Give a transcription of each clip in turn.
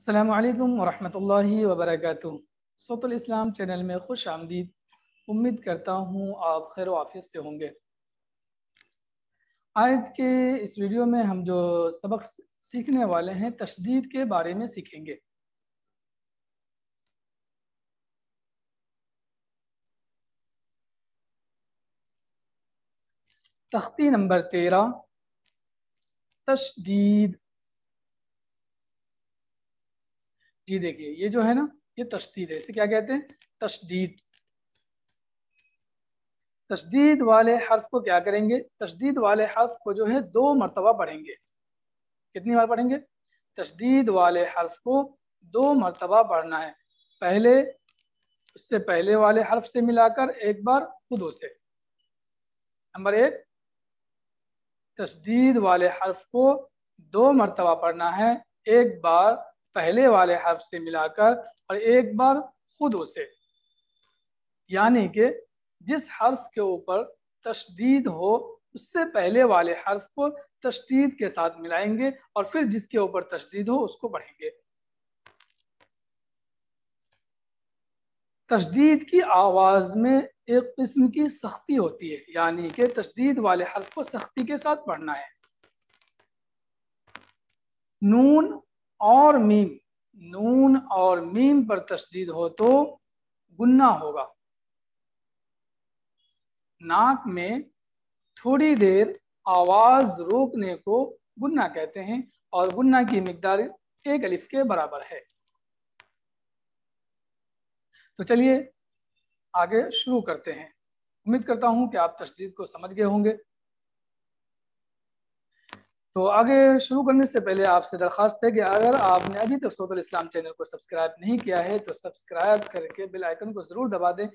अस्सलामु अलैकुम वरहमतुल्लाहि वबरकातुहू। सौतुल इस्लाम चैनल में खुश आमदीद। उम्मीद करता हूँ आप खैर व आफियत से होंगे। आज के इस वीडियो में हम जो सबक सीखने वाले हैं तशदीद के बारे में सीखेंगे। तख्ती नंबर 13 तशदीद। जी देखिए, ये जो है ना, ये तशदीद है। इसे क्या कहते हैं? तशदीद। तशदीद वाले हर्फ को क्या करेंगे? तशदीद वाले हर्फ को जो है 2 मरतबा पढ़ेंगे। कितनी बार पढ़ेंगे? तशदीद वाले हर्फ को 2 मरतबा पढ़ना है। पहले उससे पहले वाले हर्फ से मिलाकर एक बार खुद से। नंबर 1, तशदीद वाले हर्फ को 2 मरतबा पढ़ना है, एक बार पहले वाले हर्फ से मिलाकर और एक बार खुद से। यानी कि जिस हर्फ के ऊपर तशदीद हो उससे पहले वाले हर्फ को तशदीद के साथ मिलाएंगे और फिर जिसके ऊपर तशदीद हो उसको पढ़ेंगे। तशदीद की आवाज़ में एक किस्म की सख्ती होती है, यानी कि तशदीद वाले हर्फ को सख्ती के साथ पढ़ना है। नून और मीम, नून और मीम पर तशदीद हो तो गुन्ना होगा। नाक में थोड़ी देर आवाज़ रोकने को गुन्ना कहते हैं और गुन्ना की मिकदार 1 अलिफ के बराबर है। तो चलिए आगे शुरू करते हैं। उम्मीद करता हूं कि आप तशदीद को समझ गए होंगे। तो आगे शुरू करने से पहले आपसे दरख्वास्त है कि अगर आपने अभी तक सौतुल इस्लाम चैनल को सब्सक्राइब नहीं किया है तो सब्सक्राइब करके बेल आइकन को ज़रूर दबा दें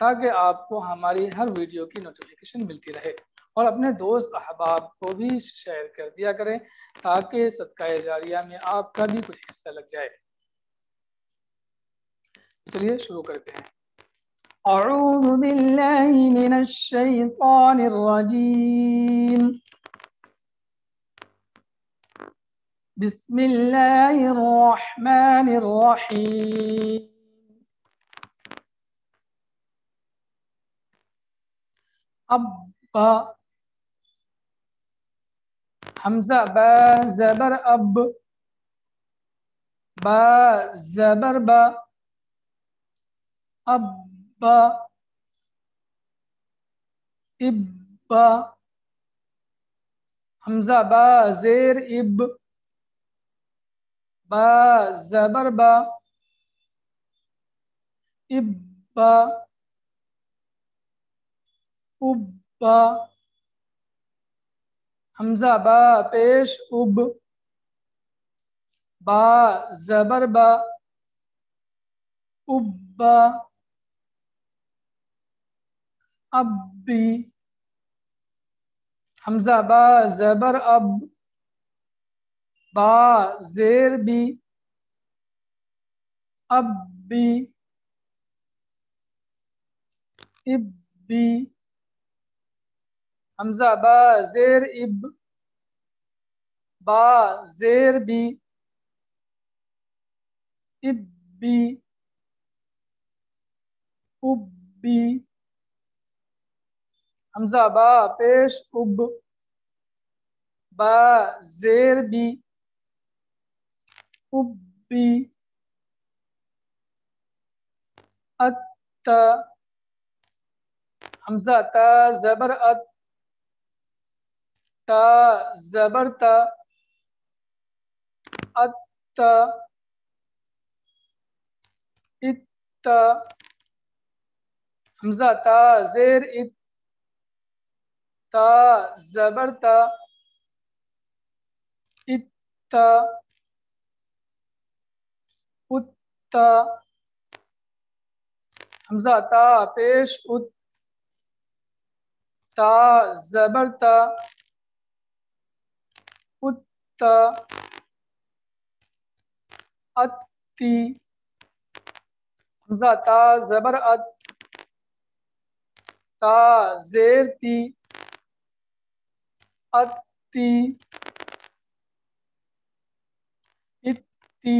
ताकि आपको हमारी हर वीडियो की नोटिफिकेशन मिलती रहे, और अपने दोस्त अहबाब को भी शेयर कर दिया करें ताकि सदका जारिया में आपका भी कुछ हिस्सा लग जाए। चलिए शुरू करते हैं। अऊज़ु बिल्लाहि मिनश शैतानिर रजीम। बिस्मिल्लाहिर रहमानिर रहीम। अब्बा, हमजा बा ज़बर अब, बा ज़बर बा, अब्बा, इब्बा, हमजा बा ज़ेर इब, बा ज़बर बा, इब्बा, उब्बा, हमजा बा पेश उब, बा ज़बर बा, उब्बा, अब्बी, हमजा बा ज़बर अब, बा ज़ेर बी, अब्बी, इब्बी, हमजा बा ज़ेर इब, बा ज़ेर बी, इब्बी, उब्बी, हमजा बा पेश उब, बा ज़ेर बी, उब्बी, अत्ता, हमजा ता ज़बर अत, ता ज़बर ता, अत्ता, इत्ता, हमजा ता ज़ेर इत, ता ज़बर ता, इत्ता, उत्ता, हमजा ता पेश उत, ता ज़बर ता, उत्ता, अत्ती, हमजा ता ज़बर अत, ता ज़ेर ती, अत्ती, इत्ती,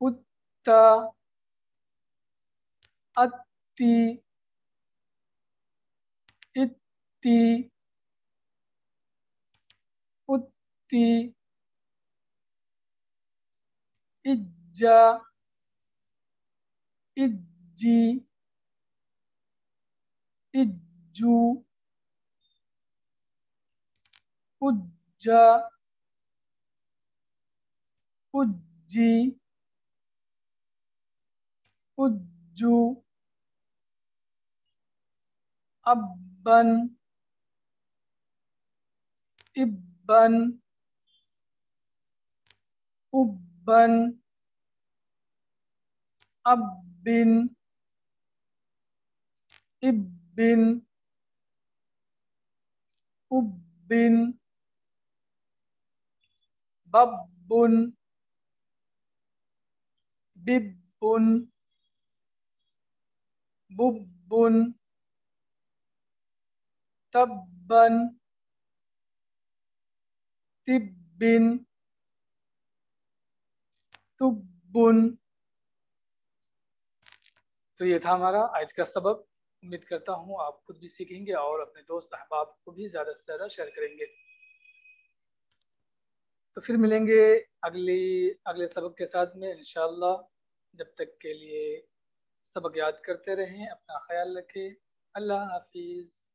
उत्ता, अत्ती, इत्ती, उत्ती, इज्जा, इज्जी, इज्जू, उज्जा, उज्जी, उज्जू, अब्बन, इब्बन, उब्बन, अब्बिन, इब्बिन, उब्बिन, बब्बुन, बिब्बुन, बुब्बुन, तब्बन, तिब्बिन, तुब्बुन। तो ये था हमारा आज का सबक। उम्मीद करता हूँ आप खुद भी सीखेंगे और अपने दोस्त अहबाब को भी ज़्यादा से ज़्यादा शेयर करेंगे। तो फिर मिलेंगे अगले सबक के साथ में इंशाअल्लाह। जब तक के लिए सबक याद करते रहें, अपना ख्याल रखें। अल्लाह हाफिज़।